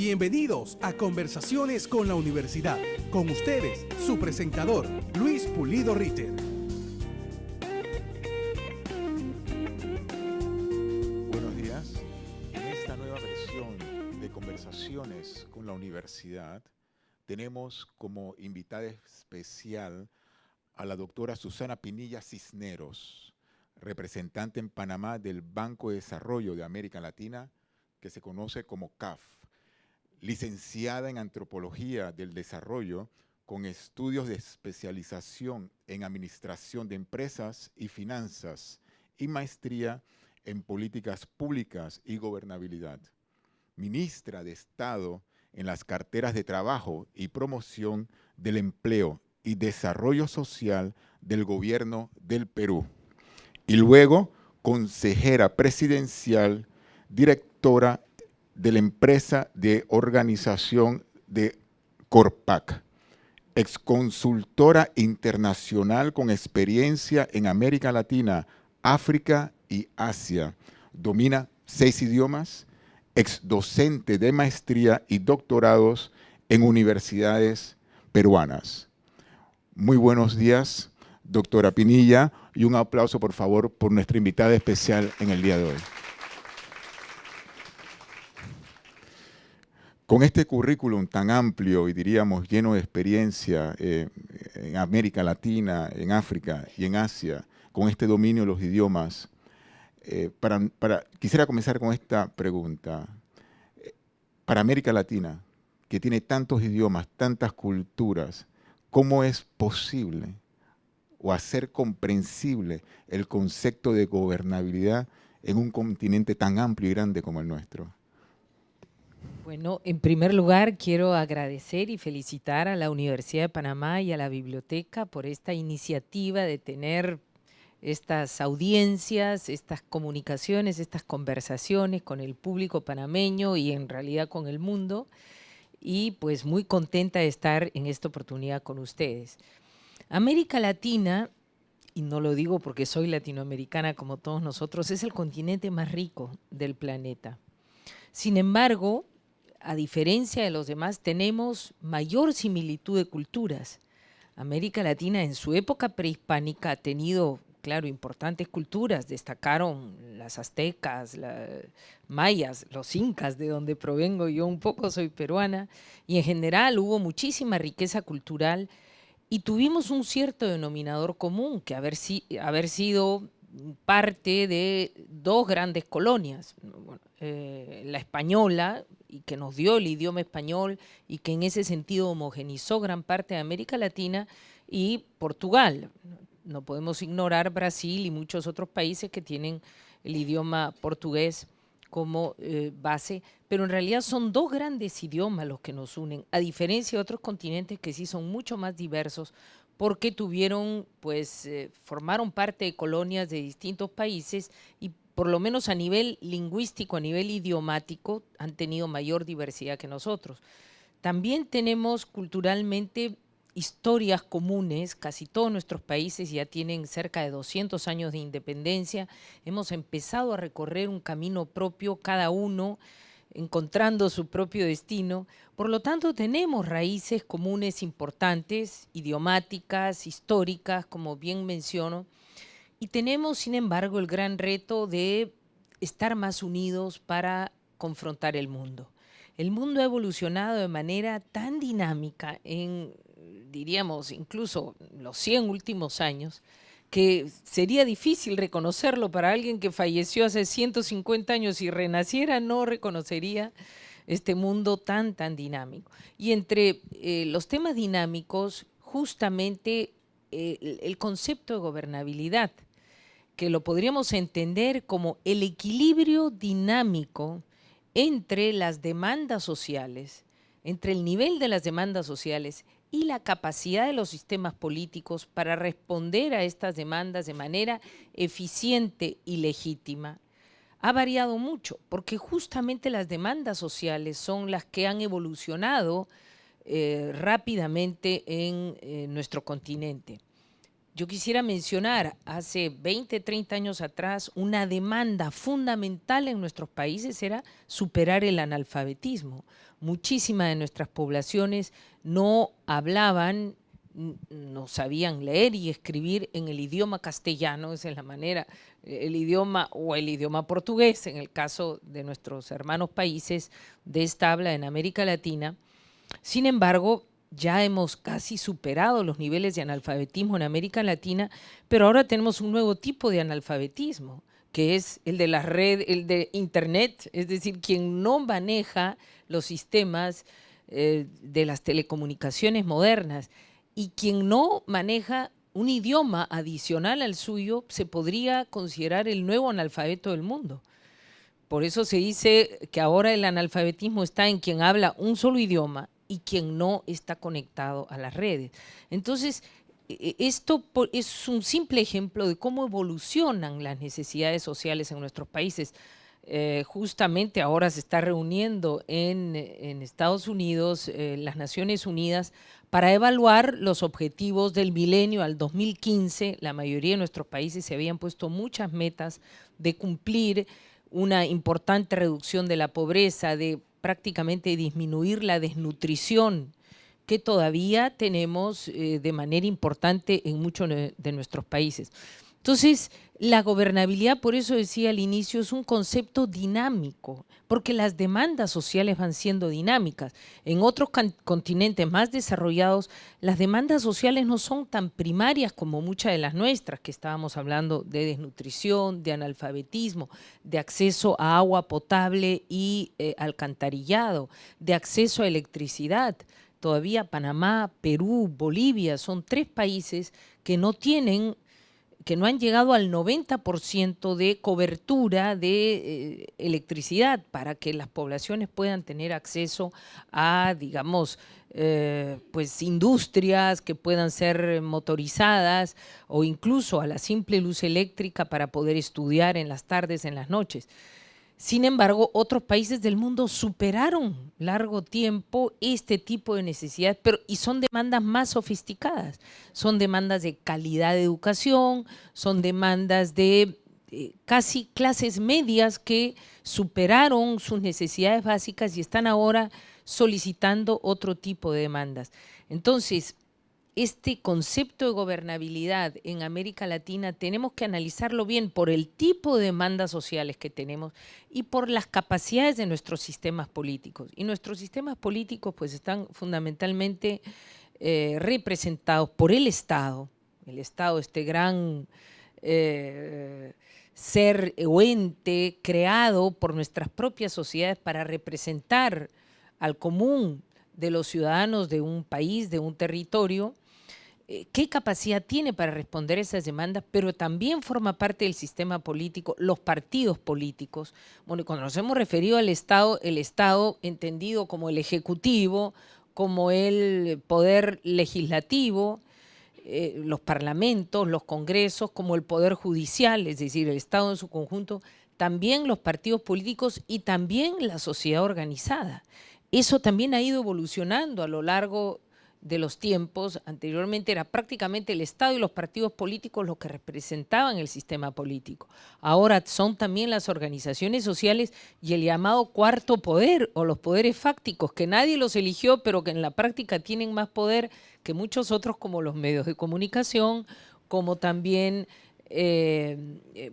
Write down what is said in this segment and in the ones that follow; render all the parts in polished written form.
Bienvenidos a Conversaciones con la Universidad. Con ustedes, su presentador, Luis Pulido Ritter. Buenos días. En esta nueva versión de Conversaciones con la Universidad, tenemos como invitada especial a la doctora Susana Pinilla Cisneros, representante en Panamá del Banco de Desarrollo de América Latina, que se conoce como CAF. Licenciada en Antropología del Desarrollo, con estudios de especialización en Administración de Empresas y Finanzas y maestría en Políticas Públicas y Gobernabilidad. Ministra de Estado en las carteras de Trabajo y Promoción del Empleo y Desarrollo Social del Gobierno del Perú. Y luego, consejera presidencial, directora de la empresa de organización de Corpac, exconsultora internacional con experiencia en América Latina, África y Asia. Domina 6 idiomas, exdocente de maestría y doctorados en universidades peruanas. Muy buenos días, doctora Pinilla, y un aplauso, por favor, por nuestra invitada especial en el día de hoy. Con este currículum tan amplio y diríamos lleno de experiencia en América Latina, en África y en Asia, con este dominio de los idiomas, quisiera comenzar con esta pregunta. Para América Latina, que tiene tantos idiomas, tantas culturas, ¿cómo es posible o hacer comprensible el concepto de gobernabilidad en un continente tan amplio y grande como el nuestro? Bueno, en primer lugar quiero agradecer y felicitar a la Universidad de Panamá y a la biblioteca por esta iniciativa de tener estas audiencias, estas comunicaciones, estas conversaciones con el público panameño y en realidad con el mundo. Y pues muy contenta de estar en esta oportunidad con ustedes. América Latina, y no lo digo porque soy latinoamericana como todos nosotros, es el continente más rico del planeta. Sin embargo, a diferencia de los demás, tenemos mayor similitud de culturas. América Latina en su época prehispánica ha tenido, claro, importantes culturas. Destacaron las aztecas, mayas, los incas, de donde provengo yo un poco, soy peruana, y en general hubo muchísima riqueza cultural y tuvimos un cierto denominador común, que haber sido parte de dos grandes colonias, la española, y que nos dio el idioma español y que en ese sentido homogenizó gran parte de América Latina, y Portugal. No podemos ignorar Brasil y muchos otros países que tienen el idioma portugués como base, pero en realidad son dos grandes idiomas los que nos unen, a diferencia de otros continentes que sí son mucho más diversos, porque formaron parte de colonias de distintos países y por lo menos a nivel lingüístico, a nivel idiomático, han tenido mayor diversidad que nosotros. También tenemos culturalmente historias comunes, casi todos nuestros países ya tienen cerca de 200 años de independencia, hemos empezado a recorrer un camino propio, cada uno encontrando su propio destino. Por lo tanto, tenemos raíces comunes importantes, idiomáticas, históricas, como bien menciono, y tenemos, sin embargo, el gran reto de estar más unidos para confrontar el mundo. El mundo ha evolucionado de manera tan dinámica en, diríamos, incluso los 100 últimos años, que sería difícil reconocerlo para alguien que falleció hace 150 años y renaciera, no reconocería este mundo tan dinámico. Y entre los temas dinámicos, justamente el concepto de gobernabilidad, que lo podríamos entender como el equilibrio dinámico entre las demandas sociales, entre el nivel de las demandas sociales y la capacidad de los sistemas políticos para responder a estas demandas de manera eficiente y legítima, ha variado mucho, porque justamente las demandas sociales son las que han evolucionado rápidamente en nuestro continente. yo quisiera mencionar, hace 20, 30 años atrás, una demanda fundamental en nuestros países era superar el analfabetismo. Muchísimas de nuestras poblaciones no hablaban, no sabían leer y escribir en el idioma castellano, esa es la manera, el idioma o el idioma portugués, en el caso de nuestros hermanos países de esta habla en América Latina. Sin embargo, ya hemos casi superado los niveles de analfabetismo en América Latina, pero ahora tenemos un nuevo tipo de analfabetismo, que es el de la red, el de Internet, es decir, quien no maneja los sistemas de las telecomunicaciones modernas y quien no maneja un idioma adicional al suyo se podría considerar el nuevo analfabeto del mundo. Por eso se dice que ahora el analfabetismo está en quien habla un solo idioma y quien no está conectado a las redes. Entonces, esto es un simple ejemplo de cómo evolucionan las necesidades sociales en nuestros países. Justamente ahora se está reuniendo en Estados Unidos las Naciones Unidas para evaluar los objetivos del milenio al 2015. La mayoría de nuestros países se habían puesto muchas metas de cumplir una importante reducción de la pobreza, de prácticamente disminuir la desnutrición que todavía tenemos de manera importante en muchos de nuestros países. Entonces, la gobernabilidad, por eso decía al inicio, es un concepto dinámico, porque las demandas sociales van siendo dinámicas. En otros continentes más desarrollados, las demandas sociales no son tan primarias como muchas de las nuestras, que estábamos hablando de desnutrición, de analfabetismo, de acceso a agua potable y alcantarillado, de acceso a electricidad. Todavía Panamá, Perú, Bolivia son 3 países que no han llegado al 90% de cobertura de electricidad para que las poblaciones puedan tener acceso a, digamos, pues industrias que puedan ser motorizadas o incluso a la simple luz eléctrica para poder estudiar en las tardes, en las noches. Sin embargo, otros países del mundo superaron largo tiempo este tipo de necesidades, y son demandas más sofisticadas, son demandas de calidad de educación, son demandas de casi clases medias que superaron sus necesidades básicas y están ahora solicitando otro tipo de demandas. Entonces, este concepto de gobernabilidad en América Latina tenemos que analizarlo bien por el tipo de demandas sociales que tenemos y por las capacidades de nuestros sistemas políticos. Y nuestros sistemas políticos pues están fundamentalmente representados por el Estado, este gran ser o ente creado por nuestras propias sociedades para representar al común de los ciudadanos de un país, de un territorio, qué capacidad tiene para responder a esas demandas, pero también forma parte del sistema político, los partidos políticos. Bueno, cuando nos hemos referido al Estado, el Estado entendido como el Ejecutivo, como el Poder Legislativo, los parlamentos, los congresos, como el Poder Judicial, es decir, el Estado en su conjunto, también los partidos políticos y también la sociedad organizada. Eso también ha ido evolucionando a lo largo de los tiempos. Anteriormente era prácticamente el Estado y los partidos políticos los que representaban el sistema político. Ahora son también las organizaciones sociales y el llamado cuarto poder o los poderes fácticos, que nadie los eligió, pero que en la práctica tienen más poder que muchos otros, como los medios de comunicación, como también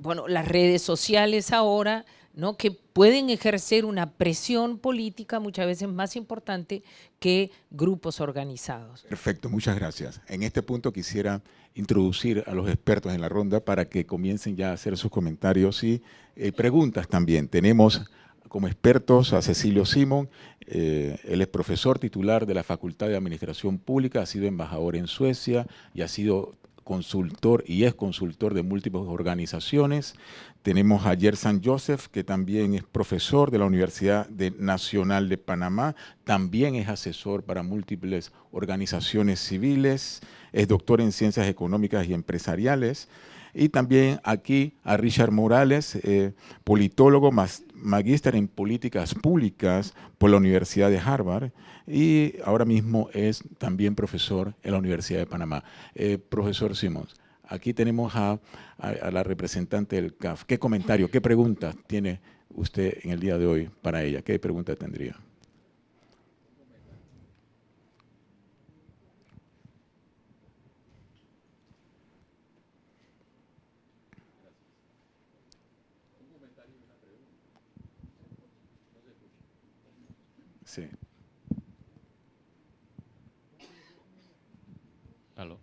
bueno, las redes sociales ahora, ¿no?, que pueden ejercer una presión política muchas veces más importante que grupos organizados. Perfecto, muchas gracias. En este punto quisiera introducir a los expertos en la ronda para que comiencen ya a hacer sus comentarios y preguntas también. Tenemos como expertos a Cecilio Simón. Él es profesor titular de la Facultad de Administración Pública, ha sido embajador en Suecia y ha sido consultor y es consultor de múltiples organizaciones. Tenemos a Gerson Joseph, que también es profesor de la Universidad Nacional de Panamá, también es asesor para múltiples organizaciones civiles, es doctor en Ciencias Económicas y Empresariales. Y también aquí a Richard Morales, politólogo, magíster en Políticas Públicas por la Universidad de Harvard y ahora mismo es también profesor en la Universidad de Panamá. Profesor Simons, Aquí tenemos a la representante del CAF. ¿Qué comentario, qué pregunta tiene usted en el día de hoy para ella? ¿Qué pregunta tendría? Sí. Aló.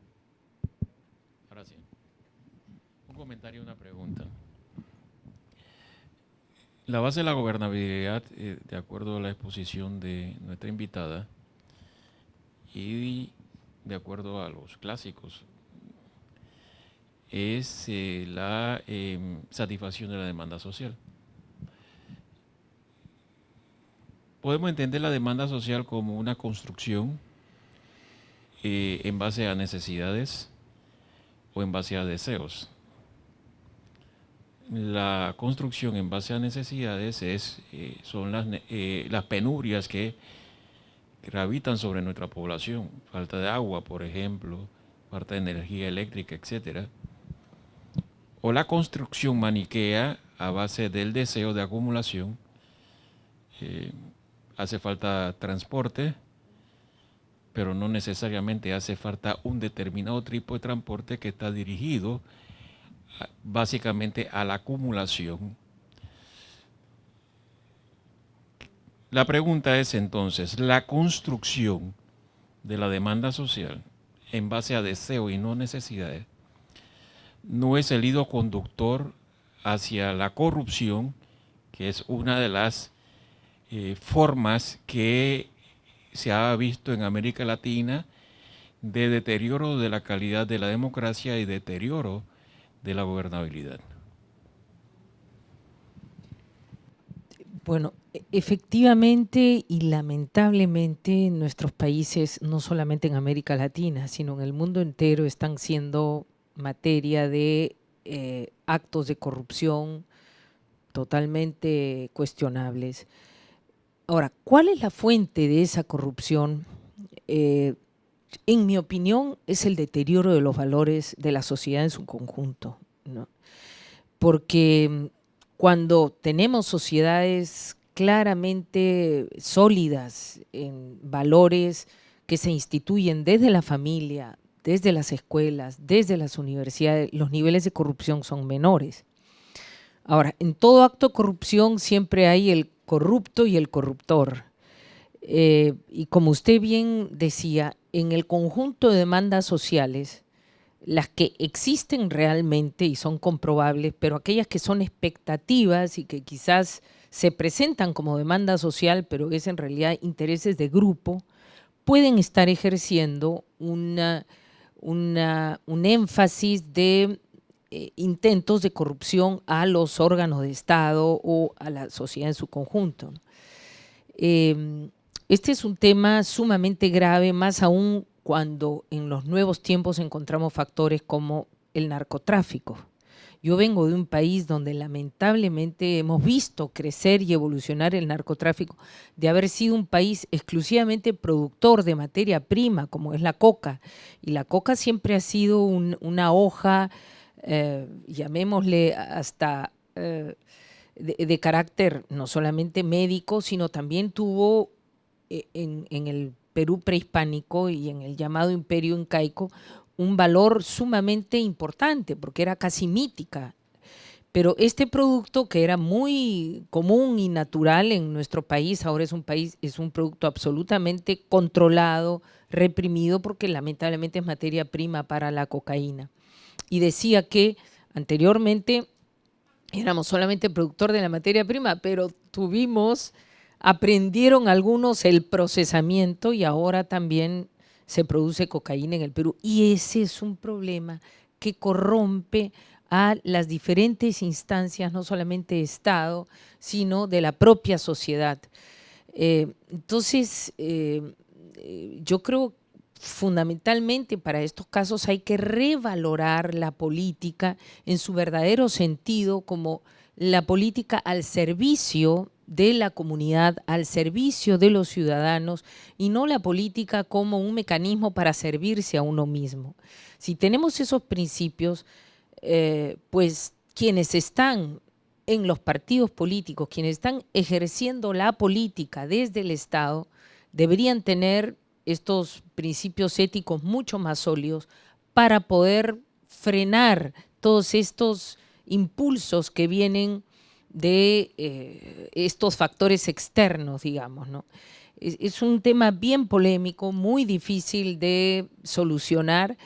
Ahora sí. Un comentario y una pregunta. La base de la gobernabilidad, de acuerdo a la exposición de nuestra invitada y de acuerdo a los clásicos, es la satisfacción de la demanda social. Podemos entender la demanda social como una construcción en base a necesidades o en base a deseos. La construcción en base a necesidades son las penurias que gravitan sobre nuestra población. Falta de agua, por ejemplo, falta de energía eléctrica, etc. O la construcción maniquea a base del deseo de acumulación. Hace falta transporte, pero no necesariamente hace falta un determinado tipo de transporte que está dirigido básicamente a la acumulación. La pregunta es entonces, ¿la construcción de la demanda social en base a deseo y no necesidades no es el hilo conductor hacia la corrupción, que es una de las formas que se ha visto en América Latina de deterioro de la calidad de la democracia y deterioro de la gobernabilidad? Bueno, efectivamente y lamentablemente nuestros países, no solamente en América Latina, sino en el mundo entero, están siendo materia de actos de corrupción totalmente cuestionables. Ahora, ¿cuál es la fuente de esa corrupción? En mi opinión, es el deterioro de los valores de la sociedad en su conjunto, ¿no? Porque cuando tenemos sociedades claramente sólidas en valores que se instituyen desde la familia, desde las escuelas, desde las universidades, los niveles de corrupción son menores. Ahora, en todo acto de corrupción siempre hay el corrupto y el corruptor. Y como usted bien decía, en el conjunto de demandas sociales, las que existen realmente y son comprobables, pero aquellas que son expectativas y que quizás se presentan como demanda social, pero es en realidad intereses de grupo, pueden estar ejerciendo un énfasis de intentos de corrupción a los órganos de Estado o a la sociedad en su conjunto. Este es un tema sumamente grave, más aún cuando en los nuevos tiempos encontramos factores como el narcotráfico. Yo vengo de un país donde lamentablemente hemos visto crecer y evolucionar el narcotráfico, de haber sido un país exclusivamente productor de materia prima, como es la coca. Y la coca siempre ha sido una hoja, llamémosle hasta de carácter no solamente médico, sino también tuvo en el Perú prehispánico y en el llamado Imperio Incaico un valor sumamente importante porque era casi mítica. Pero este producto, que era muy común y natural en nuestro país, ahora es un producto absolutamente controlado, reprimido, porque lamentablemente es materia prima para la cocaína. Y decía que anteriormente éramos solamente productor de la materia prima, pero aprendieron algunos el procesamiento y ahora también se produce cocaína en el Perú. Y ese es un problema que corrompe a las diferentes instancias, no solamente de Estado, sino de la propia sociedad. Entonces, yo creo fundamentalmente para estos casos hay que revalorar la política en su verdadero sentido como la política al servicio de la comunidad, al servicio de los ciudadanos, y no la política como un mecanismo para servirse a uno mismo. Si tenemos esos principios, pues quienes están en los partidos políticos, quienes están ejerciendo la política desde el Estado, deberían tener estos principios éticos mucho más sólidos para poder frenar todos estos impulsos que vienen de estos factores externos, digamos, ¿no? Es un tema bien polémico, muy difícil de solucionar,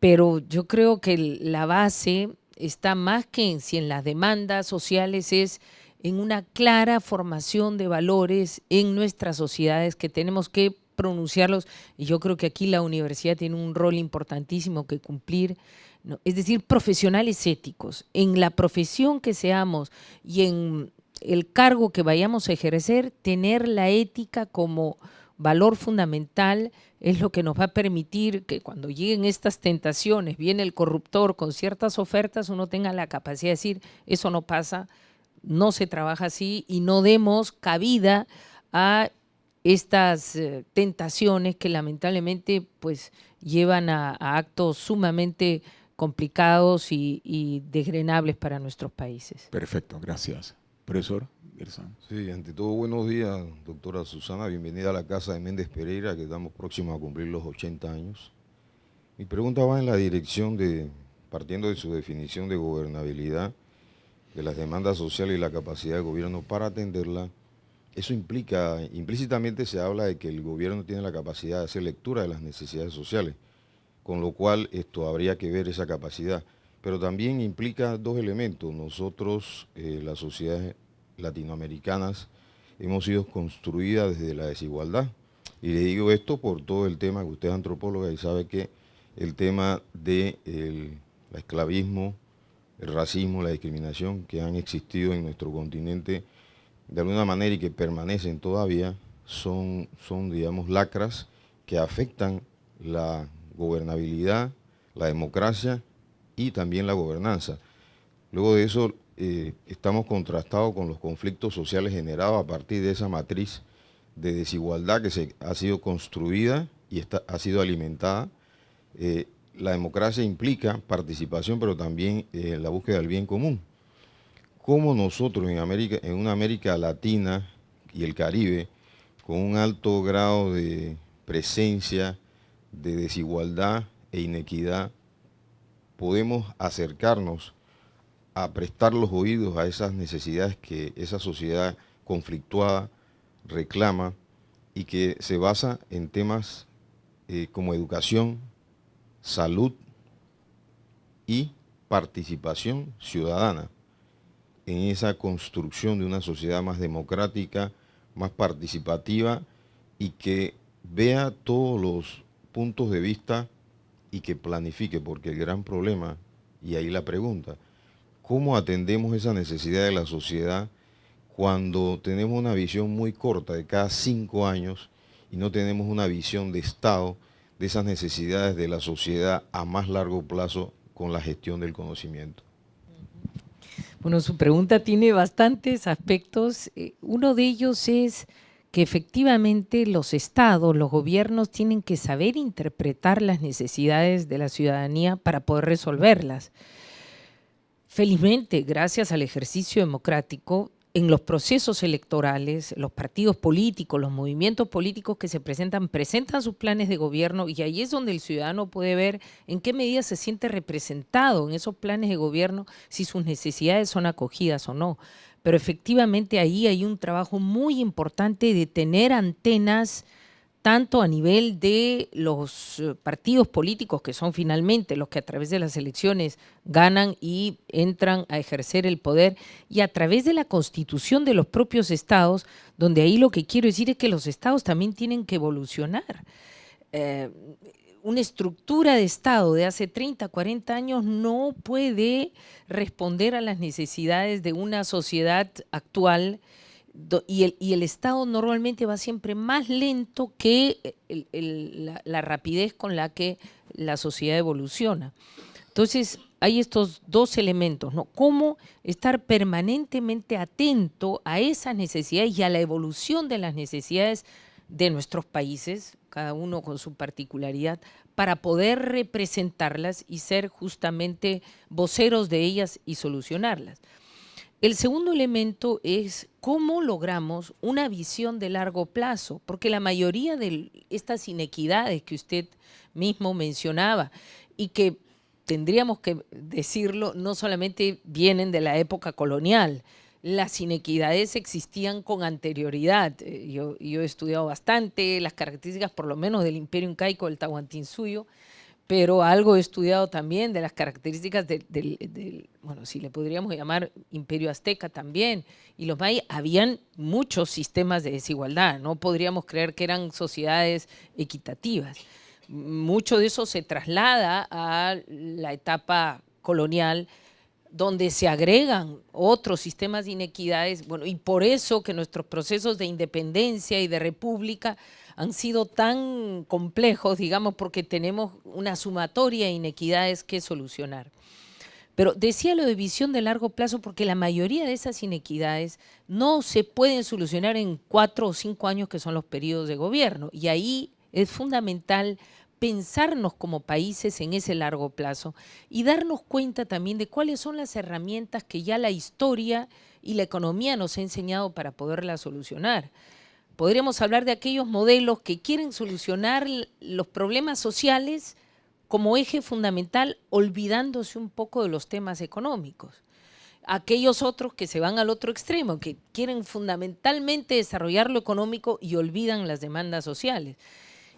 pero yo creo que la base está más que en si en las demandas sociales, es en una clara formación de valores en nuestras sociedades que tenemos que pronunciarlos, y yo creo que aquí la universidad tiene un rol importantísimo que cumplir, ¿no? Es decir, profesionales éticos, en la profesión que seamos y en el cargo que vayamos a ejercer, tener la ética como valor fundamental es lo que nos va a permitir que cuando lleguen estas tentaciones, viene el corruptor con ciertas ofertas, uno tenga la capacidad de decir, eso no pasa, no se trabaja así, y no demos cabida a estas tentaciones que lamentablemente pues llevan a actos sumamente complicados y desgrenables para nuestros países. Perfecto, gracias. Profesor Gerson. Sí, ante todo, buenos días, doctora Susana. Bienvenida a la casa de Méndez Pereira, que estamos próximos a cumplir los 80 años. Mi pregunta va en la dirección de, partiendo de su definición de gobernabilidad, de las demandas sociales y la capacidad del gobierno para atenderla. Eso implica, implícitamente se habla de que el gobierno tiene la capacidad de hacer lectura de las necesidades sociales, con lo cual esto habría que ver esa capacidad. Pero también implica dos elementos. Nosotros, las sociedades latinoamericanas, hemos sido construidas desde la desigualdad. Y le digo esto por todo el tema, que usted es antropóloga y sabe que el tema del esclavismo, el racismo, la discriminación que han existido en nuestro continente de alguna manera y que permanecen todavía, son digamos, lacras que afectan la gobernabilidad, la democracia y también la gobernanza. Luego de eso, estamos contrastados con los conflictos sociales generados a partir de esa matriz de desigualdad que ha sido construida y ha sido alimentada. La democracia implica participación, pero también la búsqueda del bien común. ¿Cómo nosotros en una América Latina y el Caribe, con un alto grado de presencia, de desigualdad e inequidad, podemos acercarnos a prestar los oídos a esas necesidades que esa sociedad conflictuada reclama y que se basa en temas como educación, salud y participación ciudadana en esa construcción de una sociedad más democrática, más participativa y que vea todos los puntos de vista y que planifique? Porque el gran problema, y ahí la pregunta, ¿cómo atendemos esa necesidad de la sociedad cuando tenemos una visión muy corta de cada 5 años y no tenemos una visión de Estado de esas necesidades de la sociedad a más largo plazo con la gestión del conocimiento? Bueno, su pregunta tiene bastantes aspectos. Uno de ellos es que efectivamente los estados, los gobiernos tienen que saber interpretar las necesidades de la ciudadanía para poder resolverlas. Felizmente, gracias al ejercicio democrático, en los procesos electorales, los partidos políticos, los movimientos políticos que se presentan sus planes de gobierno, y ahí es donde el ciudadano puede ver en qué medida se siente representado en esos planes de gobierno, si sus necesidades son acogidas o no. Pero efectivamente ahí hay un trabajo muy importante de tener antenas tanto a nivel de los partidos políticos, que son finalmente los que a través de las elecciones ganan y entran a ejercer el poder, y a través de la constitución de los propios estados, donde ahí lo que quiero decir es que los estados también tienen que evolucionar. Una estructura de Estado de hace 30, 40 años no puede responder a las necesidades de una sociedad actual, y el Estado normalmente va siempre más lento que la rapidez con la que la sociedad evoluciona. Entonces, hay estos dos elementos, ¿no? Cómo estar permanentemente atento a esas necesidades y a la evolución de las necesidades de nuestros países, cada uno con su particularidad, para poder representarlas y ser justamente voceros de ellas y solucionarlas. El segundo elemento es cómo logramos una visión de largo plazo, porque la mayoría de estas inequidades que usted mismo mencionaba y que tendríamos que decirlo, no solamente vienen de la época colonial, las inequidades existían con anterioridad. Yo he estudiado bastante las características, por lo menos del Imperio Incaico, del Tahuantinsuyo, pero algo he estudiado también de las características bueno, si le podríamos llamar Imperio Azteca también, y los mayas. Habían muchos sistemas de desigualdad, no podríamos creer que eran sociedades equitativas. Mucho de eso se traslada a la etapa colonial, donde se agregan otros sistemas de inequidades, bueno, y por eso que nuestros procesos de independencia y de república han sido tan complejos, digamos, porque tenemos una sumatoria de inequidades que solucionar. Pero decía lo de visión de largo plazo porque la mayoría de esas inequidades no se pueden solucionar en 4 o 5 años, que son los periodos de gobierno, y ahí es fundamental pensarnos como países en ese largo plazo y darnos cuenta también de cuáles son las herramientas que ya la historia y la economía nos ha enseñado para poderlas solucionar. Podríamos hablar de aquellos modelos que quieren solucionar los problemas sociales como eje fundamental, olvidándose un poco de los temas económicos. Aquellos otros que se van al otro extremo, que quieren fundamentalmente desarrollar lo económico y olvidan las demandas sociales.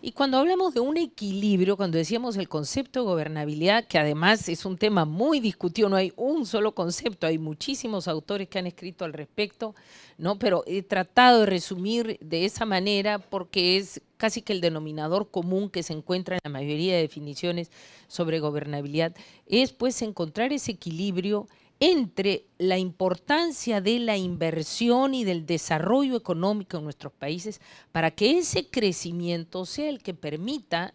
Y cuando hablamos de un equilibrio, cuando decíamos el concepto de gobernabilidad, que además es un tema muy discutido, no hay un solo concepto, hay muchísimos autores que han escrito al respecto, ¿no? Pero he tratado de resumir de esa manera porque es casi que el denominador común que se encuentra en la mayoría de definiciones sobre gobernabilidad, es pues encontrar ese equilibrio entre la importancia de la inversión y del desarrollo económico en nuestros países para que ese crecimiento sea el que permita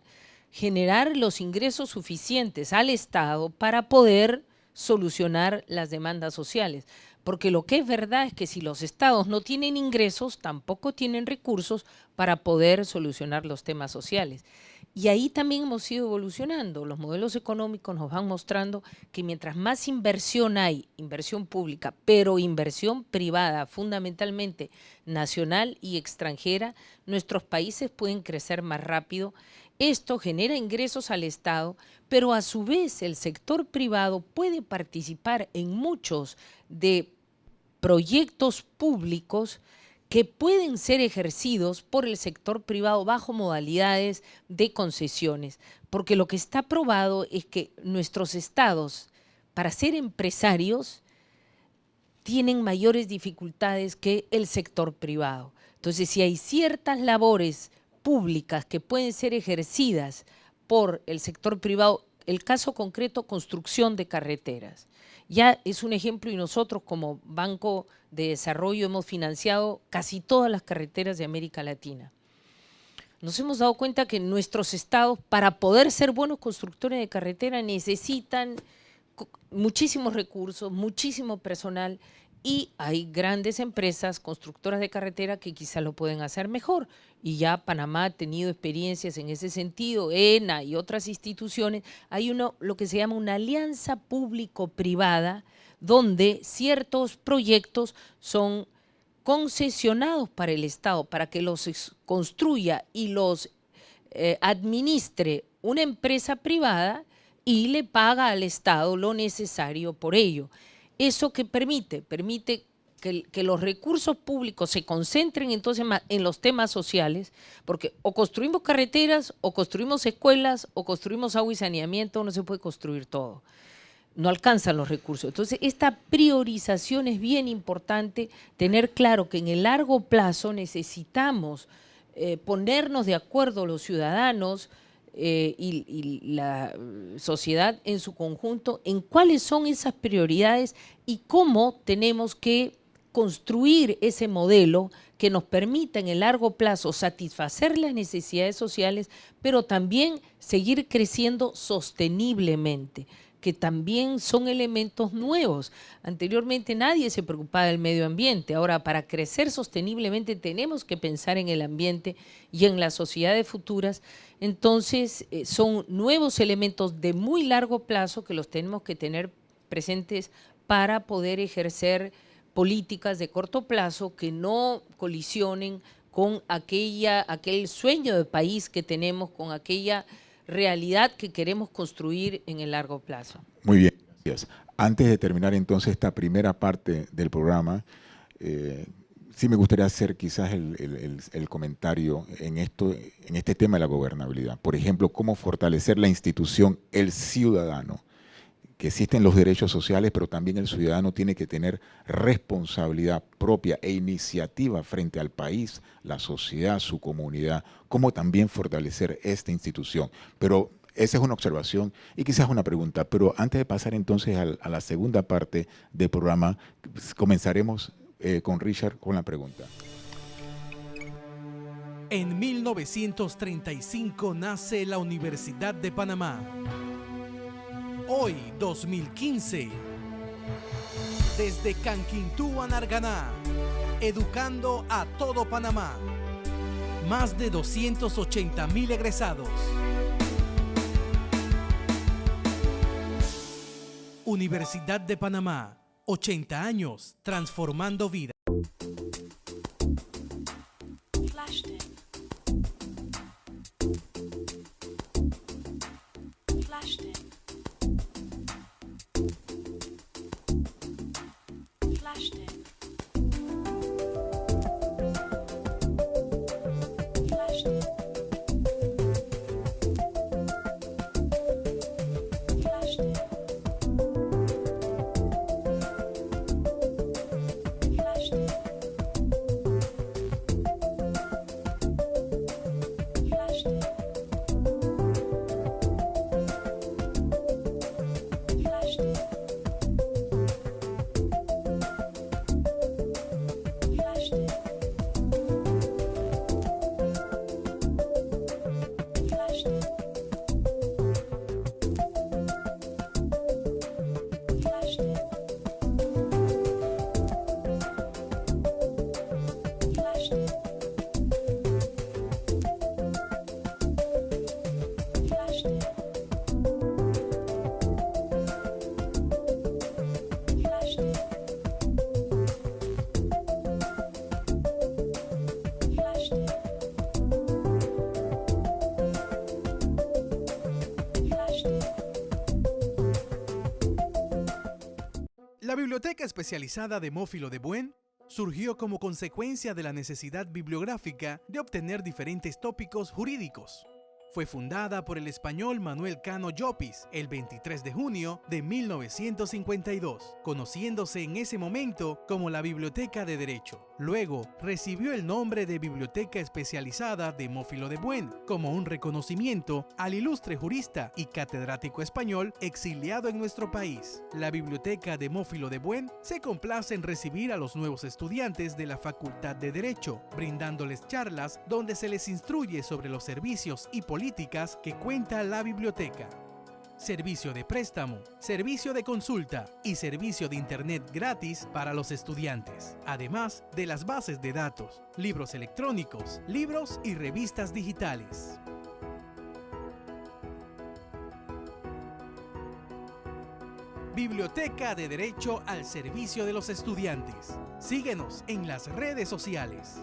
generar los ingresos suficientes al Estado para poder solucionar las demandas sociales. Porque lo que es verdad es que si los estados no tienen ingresos, tampoco tienen recursos para poder solucionar los temas sociales. Y ahí también hemos ido evolucionando. Los modelos económicos nos van mostrando que mientras más inversión hay, inversión pública, pero inversión privada, fundamentalmente nacional y extranjera, nuestros países pueden crecer más rápido. Esto genera ingresos al Estado, pero a su vez el sector privado puede participar en muchos de proyectos públicos que pueden ser ejercidos por el sector privado bajo modalidades de concesiones, porque lo que está probado es que nuestros estados, para ser empresarios, tienen mayores dificultades que el sector privado. Entonces, si hay ciertas labores públicas que pueden ser ejercidas por el sector privado, el caso concreto, construcción de carreteras, ya es un ejemplo, y nosotros como Banco de Desarrollo hemos financiado casi todas las carreteras de América Latina. Nos hemos dado cuenta que nuestros estados, para poder ser buenos constructores de carretera, necesitan muchísimos recursos, muchísimo personal, y hay grandes empresas constructoras de carretera que quizá lo pueden hacer mejor. Y ya Panamá ha tenido experiencias en ese sentido, ENA y otras instituciones. Hay lo que se llama una alianza público-privada, donde ciertos proyectos son concesionados para el Estado, para que los construya y los administre una empresa privada y le paga al Estado lo necesario por ello. ¿Eso qué permite? Permite que los recursos públicos se concentren entonces en los temas sociales, porque o construimos carreteras, o construimos escuelas, o construimos agua y saneamiento, no se puede construir todo. No alcanzan los recursos. Entonces, esta priorización es bien importante, tener claro que en el largo plazo necesitamos ponernos de acuerdo los ciudadanos y la sociedad en su conjunto en cuáles son esas prioridades y cómo tenemos que construir ese modelo que nos permita en el largo plazo satisfacer las necesidades sociales, pero también seguir creciendo sosteniblemente, que también son elementos nuevos. Anteriormente nadie se preocupaba del medio ambiente. Ahora, para crecer sosteniblemente tenemos que pensar en el ambiente y en las sociedades futuras. Entonces, son nuevos elementos de muy largo plazo que los tenemos que tener presentes para poder ejercer políticas de corto plazo que no colisionen con aquel sueño de país que tenemos, con aquella realidad que queremos construir en el largo plazo. Muy bien, gracias. Antes de terminar entonces esta primera parte del programa, sí me gustaría hacer quizás el comentario en este tema de la gobernabilidad. Por ejemplo, cómo fortalecer la institución El Ciudadano, que existen los derechos sociales, pero también el ciudadano tiene que tener responsabilidad propia e iniciativa frente al país, la sociedad, su comunidad, cómo también fortalecer esta institución. Pero esa es una observación y quizás una pregunta, pero antes de pasar entonces a la segunda parte del programa, comenzaremos con Richard con la pregunta. En 1935 nace la Universidad de Panamá. Hoy, 2015, desde Canquintú a Narganá, educando a todo Panamá. Más de 280,000 egresados. Universidad de Panamá, 80 años transformando vidas. La Biblioteca Especializada Demófilo de Buen surgió como consecuencia de la necesidad bibliográfica de obtener diferentes tópicos jurídicos. Fue fundada por el español Manuel Cano Llopis el 23 de junio de 1952, conociéndose en ese momento como la Biblioteca de Derecho. Luego recibió el nombre de Biblioteca Especializada Demófilo de Buen, como un reconocimiento al ilustre jurista y catedrático español exiliado en nuestro país. La Biblioteca Demófilo de Buen se complace en recibir a los nuevos estudiantes de la Facultad de Derecho, brindándoles charlas donde se les instruye sobre los servicios y políticas que cuenta la biblioteca. Servicio de préstamo, servicio de consulta y servicio de internet gratis para los estudiantes, además de las bases de datos, libros electrónicos, libros y revistas digitales. Biblioteca de Derecho al servicio de los estudiantes. Síguenos en las redes sociales.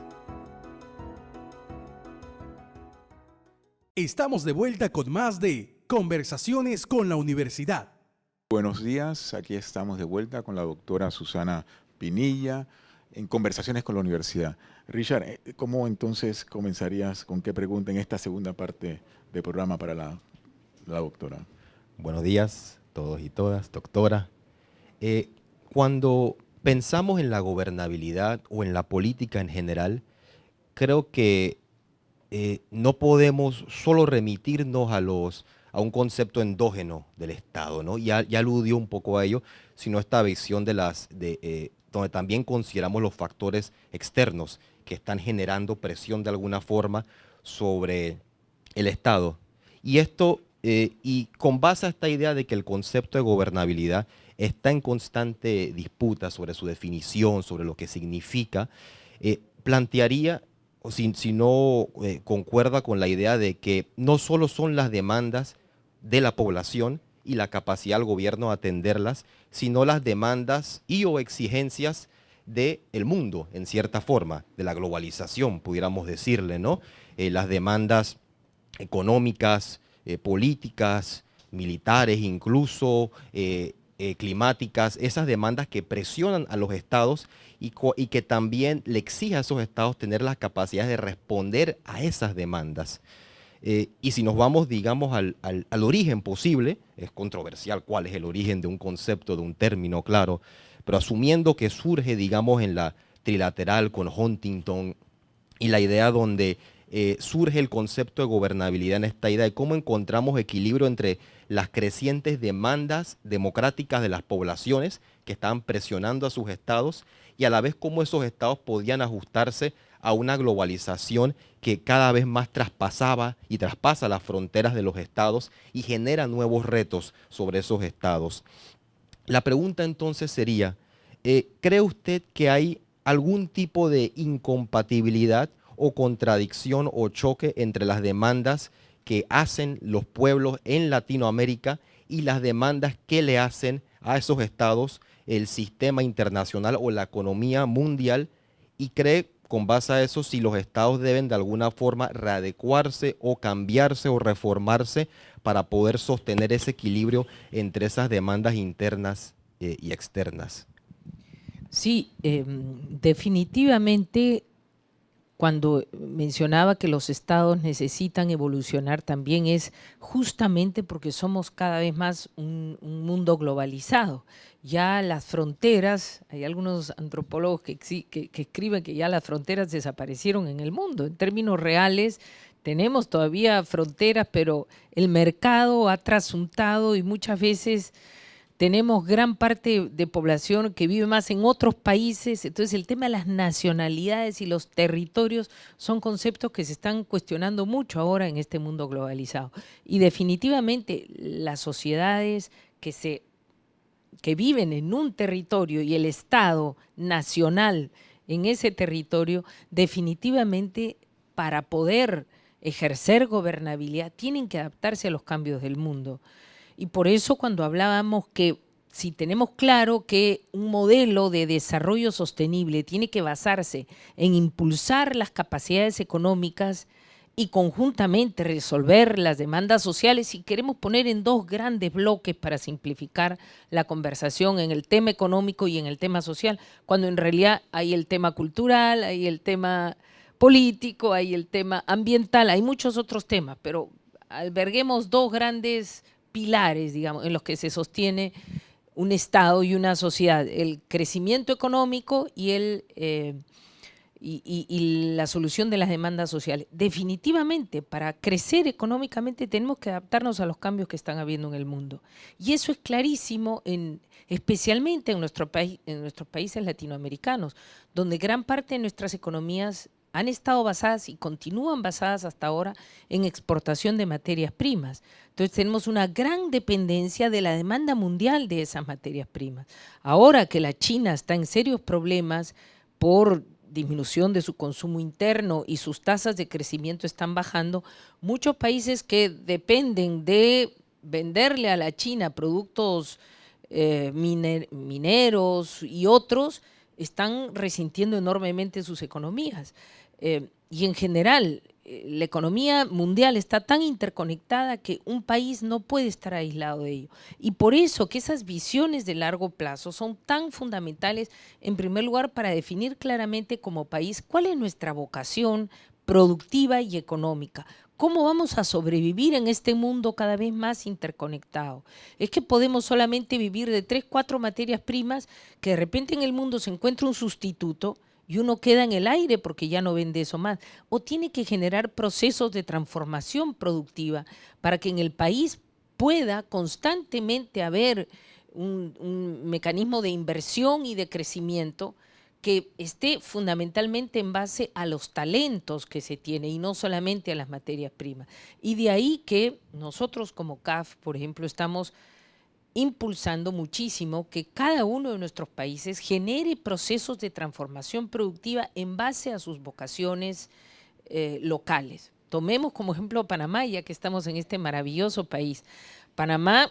Estamos de vuelta con más de Conversaciones con la Universidad. Buenos días, aquí estamos de vuelta con la doctora Susana Pinilla en Conversaciones con la Universidad. Richard, ¿cómo entonces comenzarías, con qué pregunta en esta segunda parte del programa para la doctora? Buenos días, todos y todas, doctora. Cuando pensamos en la gobernabilidad o en la política en general, creo que no podemos solo remitirnos a un concepto endógeno del Estado, ¿no? Ya aludió un poco a ello, sino esta visión donde también consideramos los factores externos que están generando presión de alguna forma sobre el Estado. Y esto y con base a esta idea de que el concepto de gobernabilidad está en constante disputa sobre su definición, sobre lo que significa, plantearía, o si no concuerda con la idea de que no solo son las demandas de la población y la capacidad del gobierno de atenderlas, sino las demandas y o exigencias del mundo, en cierta forma, de la globalización, pudiéramos decirle, ¿no? Las demandas económicas, políticas, militares incluso, climáticas, esas demandas que presionan a los estados y que también le exige a esos estados tener la capacidad de responder a esas demandas. Y si nos vamos, digamos, al origen posible, es controversial cuál es el origen de un concepto, de un término, claro, pero asumiendo que surge, digamos, en la trilateral con Huntington y la idea donde surge el concepto de gobernabilidad en esta idea de cómo encontramos equilibrio entre las crecientes demandas democráticas de las poblaciones que estaban presionando a sus estados y a la vez cómo esos estados podían ajustarse a una globalización que cada vez más traspasaba y traspasa las fronteras de los estados y genera nuevos retos sobre esos estados. La pregunta entonces sería, ¿cree usted que hay algún tipo de incompatibilidad o contradicción o choque entre las demandas que hacen los pueblos en Latinoamérica y las demandas que le hacen a esos estados el sistema internacional o la economía mundial? ¿Y cree, con base a eso, si los estados deben de alguna forma readecuarse o cambiarse o reformarse para poder sostener ese equilibrio entre esas demandas internas y externas? Sí, definitivamente cuando mencionaba que los estados necesitan evolucionar también es justamente porque somos cada vez más un mundo globalizado. Ya las fronteras, hay algunos antropólogos que escriben que ya las fronteras desaparecieron en el mundo. En términos reales tenemos todavía fronteras, pero el mercado ha trasuntado y muchas veces tenemos gran parte de población que vive más en otros países. Entonces el tema de las nacionalidades y los territorios son conceptos que se están cuestionando mucho ahora en este mundo globalizado. Y definitivamente las sociedades que viven en un territorio y el Estado nacional en ese territorio, definitivamente para poder ejercer gobernabilidad tienen que adaptarse a los cambios del mundo. Y por eso cuando hablábamos que si tenemos claro que un modelo de desarrollo sostenible tiene que basarse en impulsar las capacidades económicas y conjuntamente resolver las demandas sociales, y queremos poner en dos grandes bloques para simplificar la conversación en el tema económico y en el tema social, cuando en realidad hay el tema cultural, hay el tema político, hay el tema ambiental, hay muchos otros temas, pero alberguemos dos grandes pilares, digamos, en los que se sostiene un Estado y una sociedad: el crecimiento económico y la solución de las demandas sociales. Definitivamente, para crecer económicamente tenemos que adaptarnos a los cambios que están habiendo en el mundo. Y eso es clarísimo, especialmente en nuestros países latinoamericanos, donde gran parte de nuestras economías han estado basadas y continúan basadas hasta ahora en exportación de materias primas. Entonces tenemos una gran dependencia de la demanda mundial de esas materias primas. Ahora que la China está en serios problemas por disminución de su consumo interno y sus tasas de crecimiento están bajando, muchos países que dependen de venderle a la China productos mineros y otros están resintiendo enormemente sus economías. Y en general, la economía mundial está tan interconectada que un país no puede estar aislado de ello. Y por eso que esas visiones de largo plazo son tan fundamentales, en primer lugar, para definir claramente como país cuál es nuestra vocación productiva y económica. ¿Cómo vamos a sobrevivir en este mundo cada vez más interconectado? Es que podemos solamente vivir de 3, 4 materias primas, que de repente en el mundo se encuentra un sustituto y uno queda en el aire porque ya no vende eso más. O tiene que generar procesos de transformación productiva para que en el país pueda constantemente haber un mecanismo de inversión y de crecimiento que esté fundamentalmente en base a los talentos que se tiene y no solamente a las materias primas. Y de ahí que nosotros como CAF, por ejemplo, estamos impulsando muchísimo que cada uno de nuestros países genere procesos de transformación productiva en base a sus vocaciones locales. Tomemos como ejemplo Panamá, ya que estamos en este maravilloso país. Panamá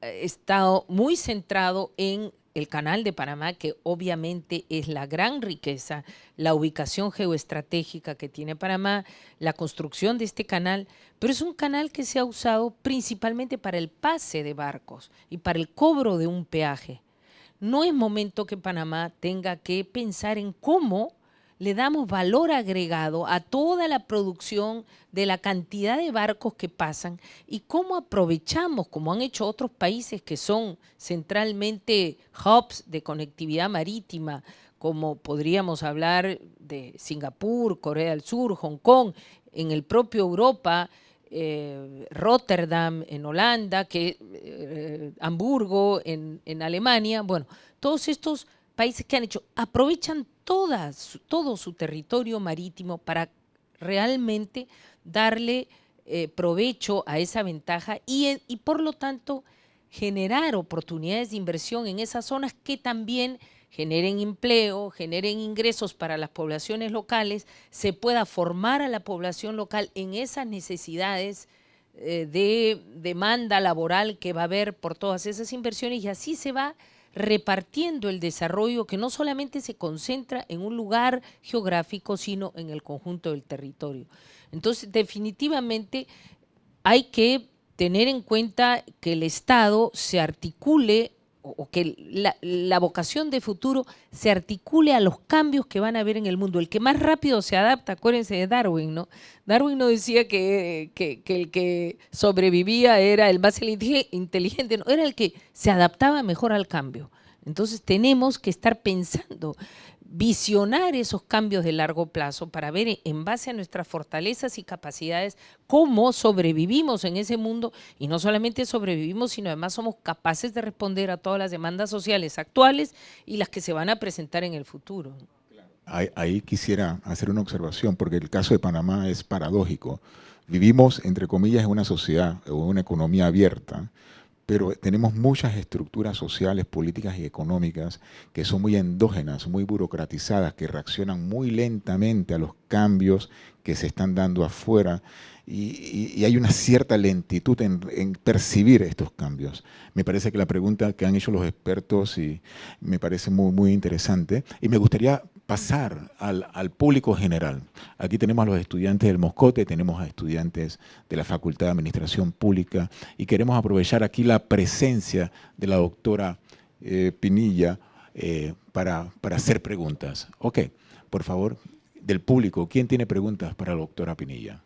ha estado muy centrado en el Canal de Panamá, que obviamente es la gran riqueza, la ubicación geoestratégica que tiene Panamá, la construcción de este canal, pero es un canal que se ha usado principalmente para el pase de barcos y para el cobro de un peaje. No es momento que Panamá tenga que pensar en cómo le damos valor agregado a toda la producción de la cantidad de barcos que pasan y cómo aprovechamos, como han hecho otros países que son centralmente hubs de conectividad marítima, como podríamos hablar de Singapur, Corea del Sur, Hong Kong, en el propio Europa, Rotterdam en Holanda, Hamburgo en Alemania. Bueno, todos estos países que han hecho, aprovechan todo su territorio marítimo para realmente darle provecho a esa ventaja y por lo tanto generar oportunidades de inversión en esas zonas que también generen empleo, generen ingresos para las poblaciones locales, se pueda formar a la población local en esas necesidades de demanda laboral que va a haber por todas esas inversiones y así se va repartiendo el desarrollo que no solamente se concentra en un lugar geográfico, sino en el conjunto del territorio. Entonces, definitivamente hay que tener en cuenta que el Estado se articule o que la vocación de futuro se articule a los cambios que van a haber en el mundo. El que más rápido se adapta, acuérdense de Darwin, ¿no? Darwin no decía que el que sobrevivía era el más inteligente, no, era el que se adaptaba mejor al cambio. Entonces tenemos que estar pensando, visionar esos cambios de largo plazo para ver en base a nuestras fortalezas y capacidades cómo sobrevivimos en ese mundo y no solamente sobrevivimos, sino además somos capaces de responder a todas las demandas sociales actuales y las que se van a presentar en el futuro. Ahí quisiera hacer una observación, porque el caso de Panamá es paradójico. Vivimos, entre comillas, en una sociedad o una economía abierta, pero tenemos muchas estructuras sociales, políticas y económicas que son muy endógenas, muy burocratizadas, que reaccionan muy lentamente a los cambios que se están dando afuera y hay una cierta lentitud en percibir estos cambios. Me parece que la pregunta que han hecho los expertos y me parece muy, muy interesante y me gustaría pasar al público general. Aquí tenemos a los estudiantes del Moscote, tenemos a estudiantes de la Facultad de Administración Pública y queremos aprovechar aquí la presencia de la doctora Pinilla para hacer preguntas. Ok, por favor, del público, ¿quién tiene preguntas para la doctora Pinilla?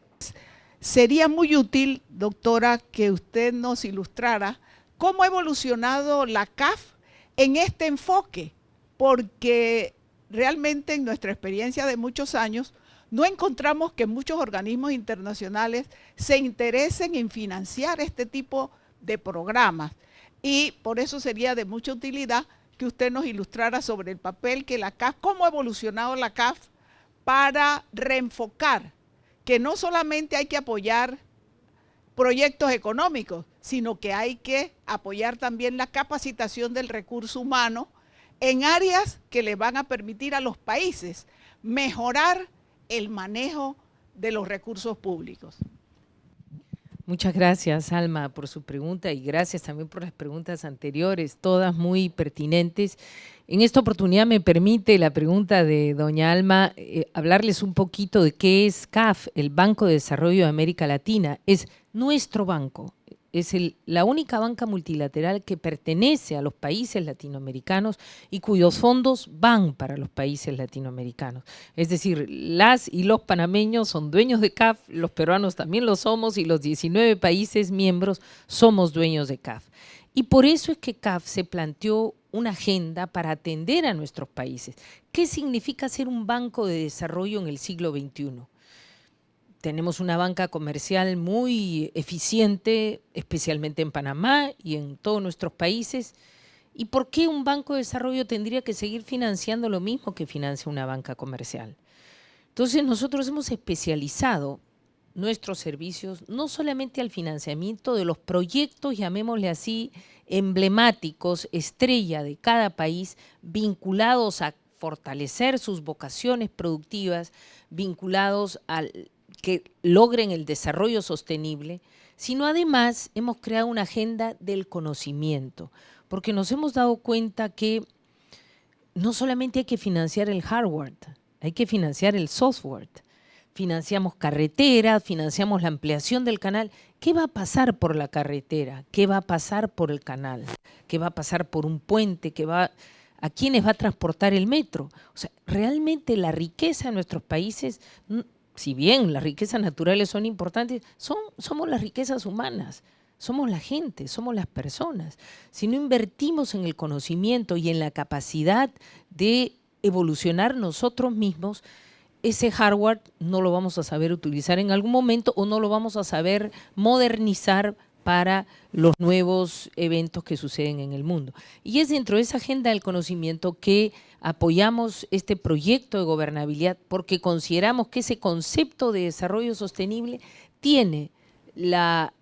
Sería muy útil, doctora, que usted nos ilustrara cómo ha evolucionado la CAF en este enfoque, porque realmente en nuestra experiencia de muchos años no encontramos que muchos organismos internacionales se interesen en financiar este tipo de programas y por eso sería de mucha utilidad que usted nos ilustrara sobre el papel que la CAF, cómo ha evolucionado la CAF para reenfocar que no solamente hay que apoyar proyectos económicos, sino que hay que apoyar también la capacitación del recurso humano en áreas que le van a permitir a los países mejorar el manejo de los recursos públicos. Muchas gracias, Alma, por su pregunta y gracias también por las preguntas anteriores, todas muy pertinentes. En esta oportunidad me permite la pregunta de doña Alma hablarles un poquito de qué es CAF, el Banco de Desarrollo de América Latina. Es nuestro banco, es la única banca multilateral que pertenece a los países latinoamericanos y cuyos fondos van para los países latinoamericanos. Es decir, las y los panameños son dueños de CAF, los peruanos también lo somos y los 19 países miembros somos dueños de CAF. Y por eso es que CAF se planteó una agenda para atender a nuestros países. ¿Qué significa ser un banco de desarrollo en el siglo XXI? Tenemos una banca comercial muy eficiente, especialmente en Panamá y en todos nuestros países, ¿Y por qué un banco de desarrollo tendría que seguir financiando lo mismo que financia una banca comercial? Entonces nosotros hemos especializado nuestros servicios no solamente al financiamiento de los proyectos, llamémosle así, emblemáticos, estrella de cada país, vinculados a fortalecer sus vocaciones productivas, vinculados a que logren el desarrollo sostenible, sino además hemos creado una agenda del conocimiento, porque nos hemos dado cuenta que no solamente hay que financiar el hardware, hay que financiar el software. Financiamos carreteras, financiamos la ampliación del canal. ¿Qué va a pasar por la carretera? ¿Qué va a pasar por el canal? ¿Qué va a pasar por un puente? ¿A quiénes va a transportar el metro? O sea, realmente la riqueza de nuestros países, si bien las riquezas naturales son importantes, somos las riquezas humanas. Somos la gente, somos las personas. Si no invertimos en el conocimiento y en la capacidad de evolucionar nosotros mismos, ese hardware no lo vamos a saber utilizar en algún momento o no lo vamos a saber modernizar para los nuevos eventos que suceden en el mundo. Y es dentro de esa agenda del conocimiento que apoyamos este proyecto de gobernabilidad, porque consideramos que ese concepto de desarrollo sostenible tiene la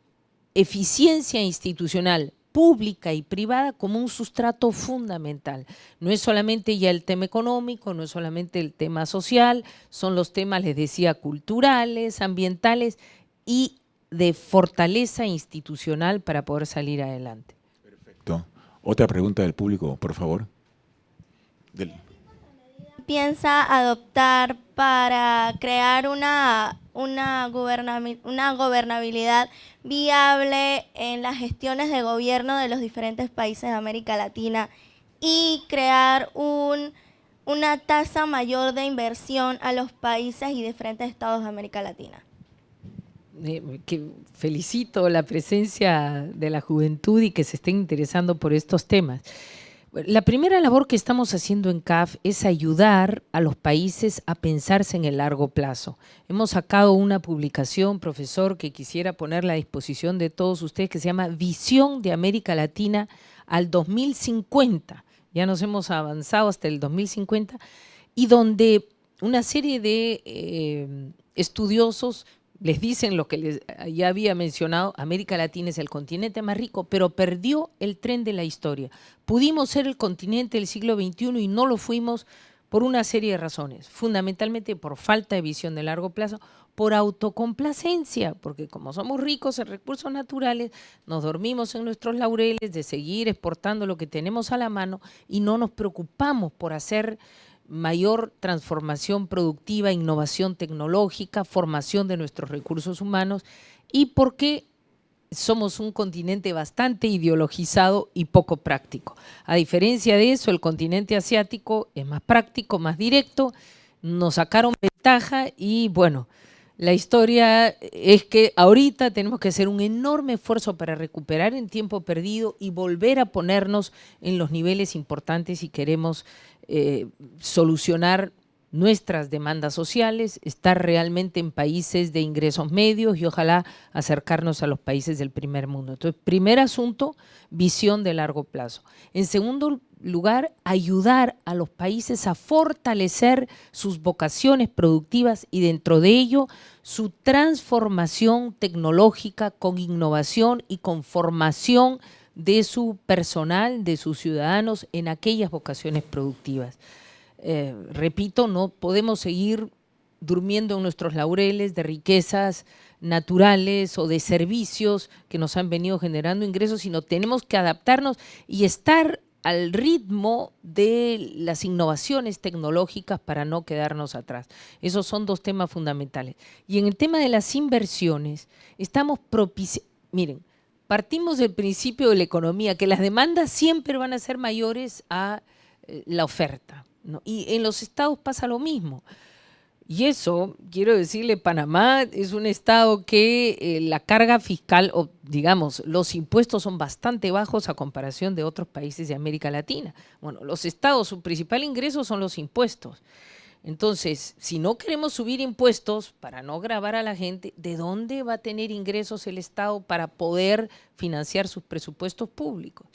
eficiencia institucional pública y privada como un sustrato fundamental. No es solamente ya el tema económico, no es solamente el tema social, son los temas, les decía, culturales, ambientales y de fortaleza institucional para poder salir adelante. Perfecto. Otra pregunta del público, por favor. Piensa adoptar para crear una gobernabilidad viable en las gestiones de gobierno de los diferentes países de América Latina y crear una tasa mayor de inversión a los países y diferentes estados de América Latina? Que felicito la presencia de la juventud y que se estén interesando por estos temas. La primera labor que estamos haciendo en CAF es ayudar a los países a pensarse en el largo plazo. Hemos sacado una publicación, profesor, que quisiera ponerla a disposición de todos ustedes, que se llama Visión de América Latina al 2050. Ya nos hemos avanzado hasta el 2050, y donde una serie de estudiosos les dicen lo que ya había mencionado: América Latina es el continente más rico, pero perdió el tren de la historia. Pudimos ser el continente del siglo XXI y no lo fuimos por una serie de razones, fundamentalmente por falta de visión de largo plazo, por autocomplacencia, porque como somos ricos en recursos naturales, nos dormimos en nuestros laureles de seguir exportando lo que tenemos a la mano y no nos preocupamos por hacer mayor transformación productiva, innovación tecnológica, formación de nuestros recursos humanos, y porque somos un continente bastante ideologizado y poco práctico. A diferencia de eso, el continente asiático es más práctico, más directo, nos sacaron ventaja y bueno, la historia es que ahorita tenemos que hacer un enorme esfuerzo para recuperar el tiempo perdido y volver a ponernos en los niveles importantes si queremos solucionar nuestras demandas sociales, estar realmente en países de ingresos medios y ojalá acercarnos a los países del primer mundo. Entonces, primer asunto, visión de largo plazo. En segundo lugar, ayudar a los países a fortalecer sus vocaciones productivas y dentro de ello su transformación tecnológica con innovación y con formación de su personal, de sus ciudadanos en aquellas vocaciones productivas. Repito, no podemos seguir durmiendo en nuestros laureles de riquezas naturales o de servicios que nos han venido generando ingresos, sino tenemos que adaptarnos y estar al ritmo de las innovaciones tecnológicas para no quedarnos atrás. Esos son dos temas fundamentales. Y en el tema de las inversiones, estamos propiciando, miren, partimos del principio de la economía, que las demandas siempre van a ser mayores a la oferta, ¿no? Y en los estados pasa lo mismo. Y eso, quiero decirle, Panamá es un estado que la carga fiscal, o digamos, los impuestos son bastante bajos a comparación de otros países de América Latina. Bueno, los estados, su principal ingreso son los impuestos. Entonces, si no queremos subir impuestos para no gravar a la gente, ¿de dónde va a tener ingresos el Estado para poder financiar sus presupuestos públicos?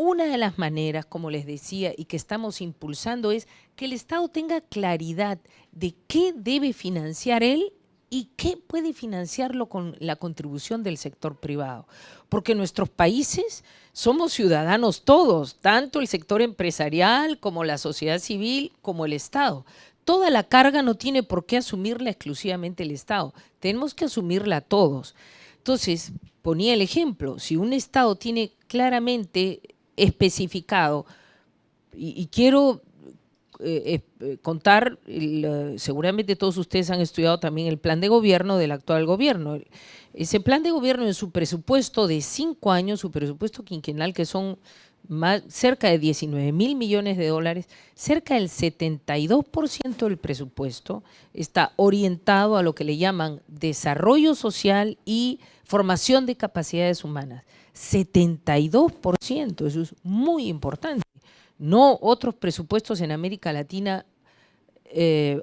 una de las maneras, como les decía, y que estamos impulsando es que el Estado tenga claridad de qué debe financiar él y qué puede financiarlo con la contribución del sector privado. Porque en nuestros países somos ciudadanos todos, tanto el sector empresarial como la sociedad civil como el Estado. Toda la carga no tiene por qué asumirla exclusivamente el Estado, tenemos que asumirla todos. Entonces, ponía el ejemplo, si un Estado tiene claramente especificado, y quiero contar, seguramente todos ustedes han estudiado también el plan de gobierno del actual gobierno. Ese plan de gobierno en su presupuesto de 5 años, su presupuesto quinquenal, que son cerca de 19.000 millones de dólares, cerca del 72% del presupuesto está orientado a lo que le llaman desarrollo social y formación de capacidades humanas. 72%, eso es muy importante. No otros presupuestos en América Latina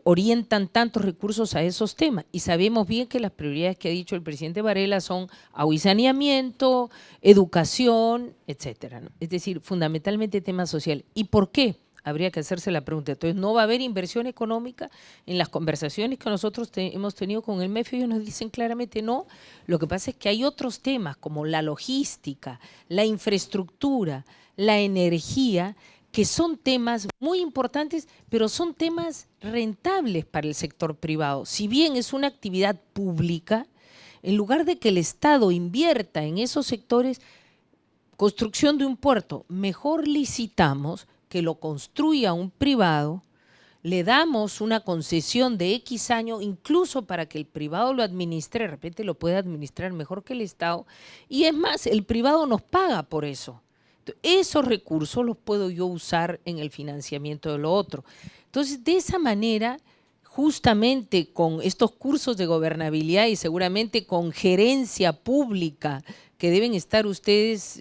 orientan tantos recursos a esos temas. Y sabemos bien que las prioridades que ha dicho el presidente Varela son agua y saneamiento, educación, etcétera, ¿no? Es decir, fundamentalmente temas sociales. ¿Y por qué? Habría que hacerse la pregunta. Entonces, ¿no va a haber inversión económica? En las conversaciones que nosotros hemos tenido con el MEF, ellos nos dicen claramente no. Lo que pasa es que hay otros temas como la logística, la infraestructura, la energía, que son temas muy importantes, pero son temas rentables para el sector privado. Si bien es una actividad pública, en lugar de que el Estado invierta en esos sectores, construcción de un puerto, mejor licitamos que lo construya un privado, le damos una concesión de X años, incluso para que el privado lo administre, de repente lo puede administrar mejor que el Estado, y es más, el privado nos paga por eso. Esos recursos los puedo yo usar en el financiamiento de lo otro. Entonces, de esa manera, justamente con estos cursos de gobernabilidad y seguramente con gerencia pública que deben estar ustedes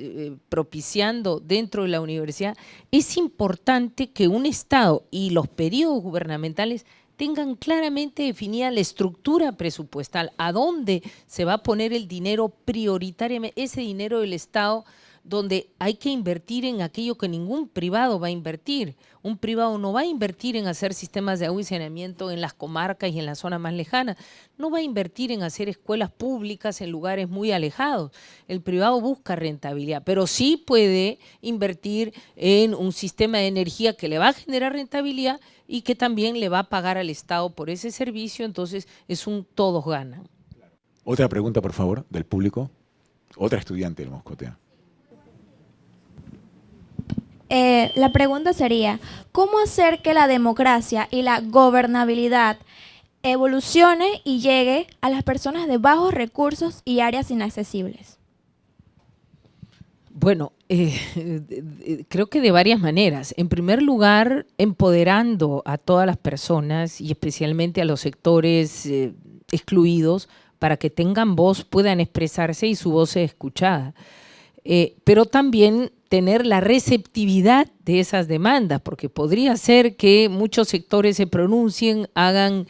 propiciando dentro de la universidad, es importante que un Estado y los periodos gubernamentales tengan claramente definida la estructura presupuestal, a dónde se va a poner el dinero prioritariamente, ese dinero del Estado, donde hay que invertir en aquello que ningún privado va a invertir. Un privado no va a invertir en hacer sistemas de agua y saneamiento en las comarcas y en las zonas más lejanas. No va a invertir en hacer escuelas públicas en lugares muy alejados. El privado busca rentabilidad, pero sí puede invertir en un sistema de energía que le va a generar rentabilidad y que también le va a pagar al Estado por ese servicio. Entonces es un todos ganan. Otra pregunta, por favor, del público. Otra estudiante del Moscotea. La pregunta sería, ¿cómo hacer que la democracia y la gobernabilidad evolucione y llegue a las personas de bajos recursos y áreas inaccesibles? Bueno, creo que de varias maneras. En primer lugar, empoderando a todas las personas y especialmente a los sectores excluidos para que tengan voz, puedan expresarse y su voz sea escuchada. Pero también tener la receptividad de esas demandas, porque podría ser que muchos sectores se pronuncien, hagan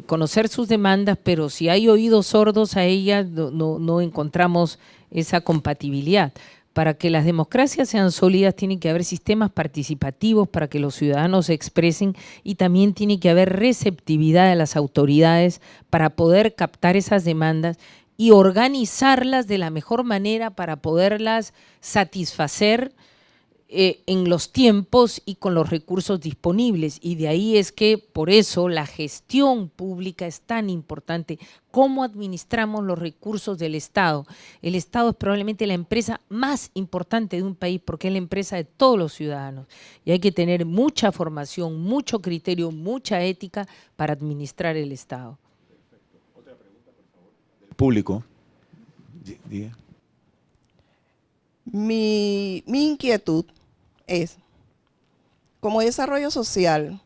conocer sus demandas, pero si hay oídos sordos a ellas, no encontramos esa compatibilidad. Para que las democracias sean sólidas tiene que haber sistemas participativos para que los ciudadanos se expresen y también tiene que haber receptividad de las autoridades para poder captar esas demandas y organizarlas de la mejor manera para poderlas satisfacer en los tiempos y con los recursos disponibles. Y de ahí es que por eso la gestión pública es tan importante. ¿Cómo administramos los recursos del Estado? El Estado es probablemente la empresa más importante de un país porque es la empresa de todos los ciudadanos. Y hay que tener mucha formación, mucho criterio, mucha ética para administrar el Estado. Público. Diga. Mi inquietud es, como desarrollo social,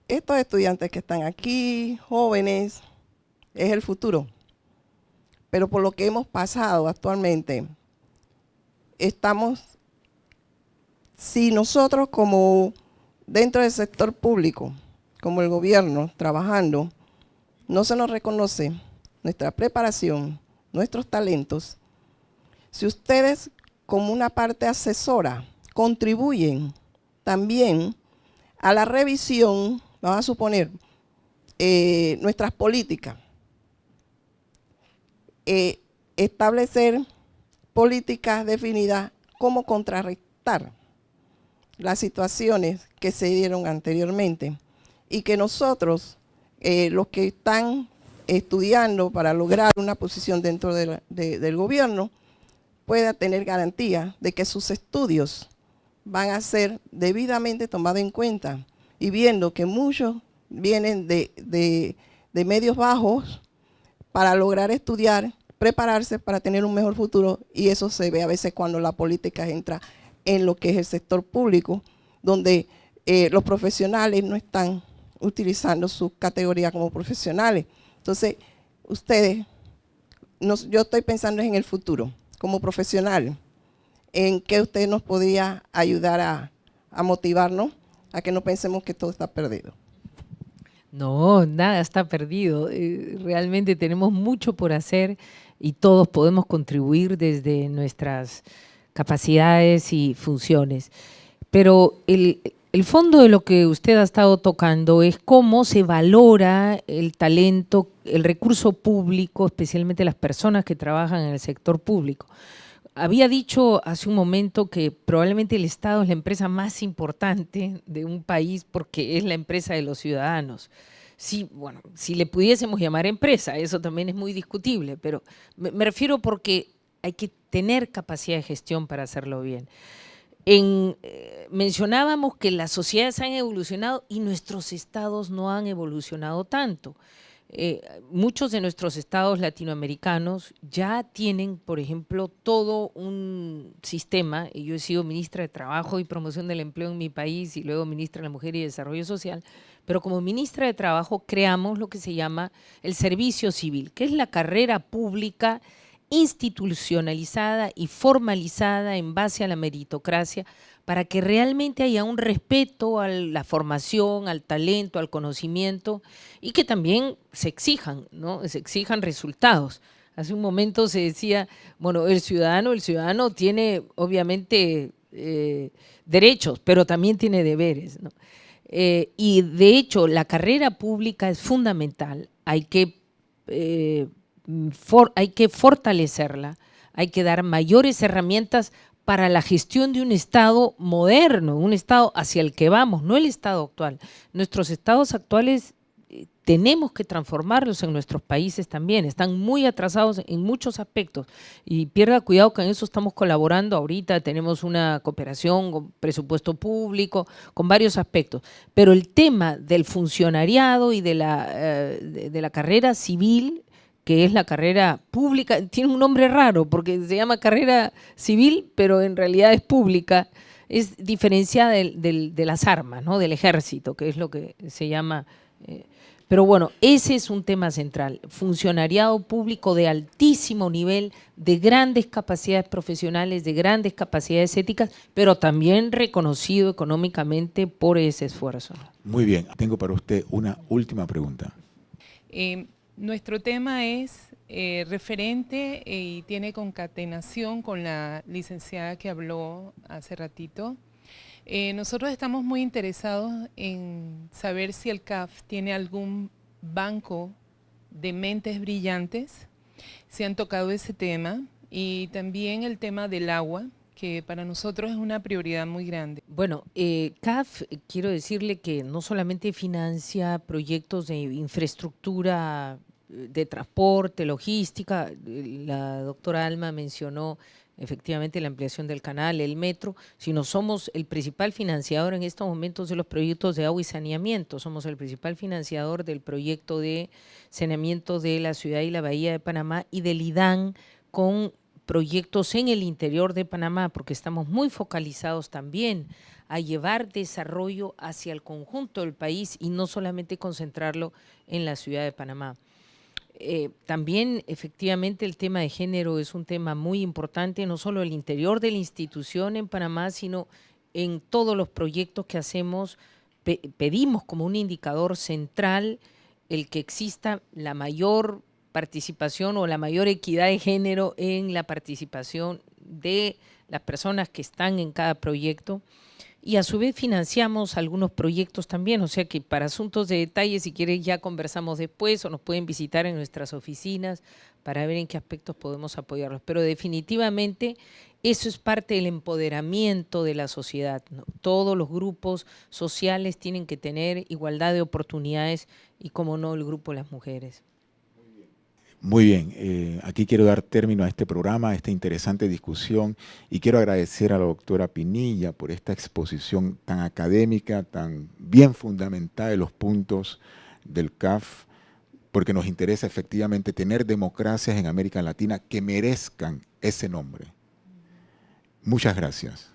estos estudiantes que están aquí, jóvenes, es el futuro. Pero por lo que hemos pasado actualmente, si nosotros como dentro del sector público, como el gobierno, trabajando, no se nos reconoce nuestra preparación, nuestros talentos, Si ustedes, como una parte asesora, contribuyen también a la revisión, vamos a suponer, nuestras políticas, establecer políticas definidas, cómo contrarrestar las situaciones que se dieron anteriormente y que nosotros, los que están estudiando para lograr una posición dentro del gobierno, pueda tener garantía de que sus estudios van a ser debidamente tomados en cuenta y viendo que muchos vienen de medios bajos para lograr estudiar, prepararse para tener un mejor futuro, y eso se ve a veces cuando la política entra en lo que es el sector público, donde los profesionales no están utilizando su categoría como profesionales. Entonces, ustedes, yo estoy pensando en el futuro, como profesional, en qué usted nos podría ayudar a motivarnos a que no pensemos que todo está perdido. No, nada está perdido. Realmente tenemos mucho por hacer y todos podemos contribuir desde nuestras capacidades y funciones. Pero el fondo de lo que usted ha estado tocando es cómo se valora el talento, el recurso público, especialmente las personas que trabajan en el sector público. Había dicho hace un momento que probablemente el Estado es la empresa más importante de un país porque es la empresa de los ciudadanos. Sí, bueno, si le pudiésemos llamar empresa, eso también es muy discutible, pero me refiero porque hay que tener capacidad de gestión para hacerlo bien. Mencionábamos que las sociedades han evolucionado y nuestros estados no han evolucionado tanto. Muchos de nuestros estados latinoamericanos ya tienen, por ejemplo, todo un sistema, y yo he sido ministra de Trabajo y Promoción del Empleo en mi país y luego ministra de la Mujer y Desarrollo Social, pero como ministra de Trabajo creamos lo que se llama el servicio civil, que es la carrera pública institucionalizada y formalizada en base a la meritocracia para que realmente haya un respeto a la formación, al talento, al conocimiento y que también se exijan, ¿no? Se exijan resultados. Hace un momento se decía, bueno, el ciudadano tiene obviamente derechos, pero también tiene deberes, ¿no? Y de hecho la carrera pública es fundamental, hay que fortalecerla, hay que dar mayores herramientas para la gestión de un Estado moderno, un Estado hacia el que vamos, no el Estado actual. Nuestros estados actuales tenemos que transformarlos en nuestros países también, están muy atrasados en muchos aspectos y pierda cuidado que en eso estamos colaborando ahorita, tenemos una cooperación con presupuesto público, con varios aspectos, pero el tema del funcionariado y de la carrera civil, que es la carrera pública, tiene un nombre raro porque se llama carrera civil, pero en realidad es pública, es diferenciada de las armas, ¿no? Del ejército, que es lo que se llama. Pero bueno, ese es un tema central, funcionariado público de altísimo nivel, de grandes capacidades profesionales, de grandes capacidades éticas, pero también reconocido económicamente por ese esfuerzo. Muy bien, tengo para usted una última pregunta. Nuestro tema es referente y tiene concatenación con la licenciada que habló hace ratito. Nosotros estamos muy interesados en saber si el CAF tiene algún banco de mentes brillantes, si han tocado ese tema, y también el tema del agua, que para nosotros es una prioridad muy grande. Bueno, CAF, quiero decirle que no solamente financia proyectos de infraestructura de transporte, logística, la doctora Alma mencionó efectivamente la ampliación del canal, el metro, sino somos el principal financiador en estos momentos de los proyectos de agua y saneamiento, somos el principal financiador del proyecto de saneamiento de la ciudad y la bahía de Panamá y del IDAN con proyectos en el interior de Panamá, porque estamos muy focalizados también a llevar desarrollo hacia el conjunto del país y no solamente concentrarlo en la ciudad de Panamá. También efectivamente el tema de género es un tema muy importante, no solo el interior de la institución en Panamá, sino en todos los proyectos que hacemos, pedimos como un indicador central el que exista la mayor participación o la mayor equidad de género en la participación de las personas que están en cada proyecto. Y a su vez financiamos algunos proyectos también, o sea que para asuntos de detalle, si quieren ya conversamos después o nos pueden visitar en nuestras oficinas para ver en qué aspectos podemos apoyarlos. Pero definitivamente eso es parte del empoderamiento de la sociedad, ¿no? Todos los grupos sociales tienen que tener igualdad de oportunidades y, como no, el grupo de las mujeres. Muy bien, aquí quiero dar término a este programa, a esta interesante discusión, y quiero agradecer a la doctora Pinilla por esta exposición tan académica, tan bien fundamentada de los puntos del CAF, porque nos interesa efectivamente tener democracias en América Latina que merezcan ese nombre. Muchas gracias.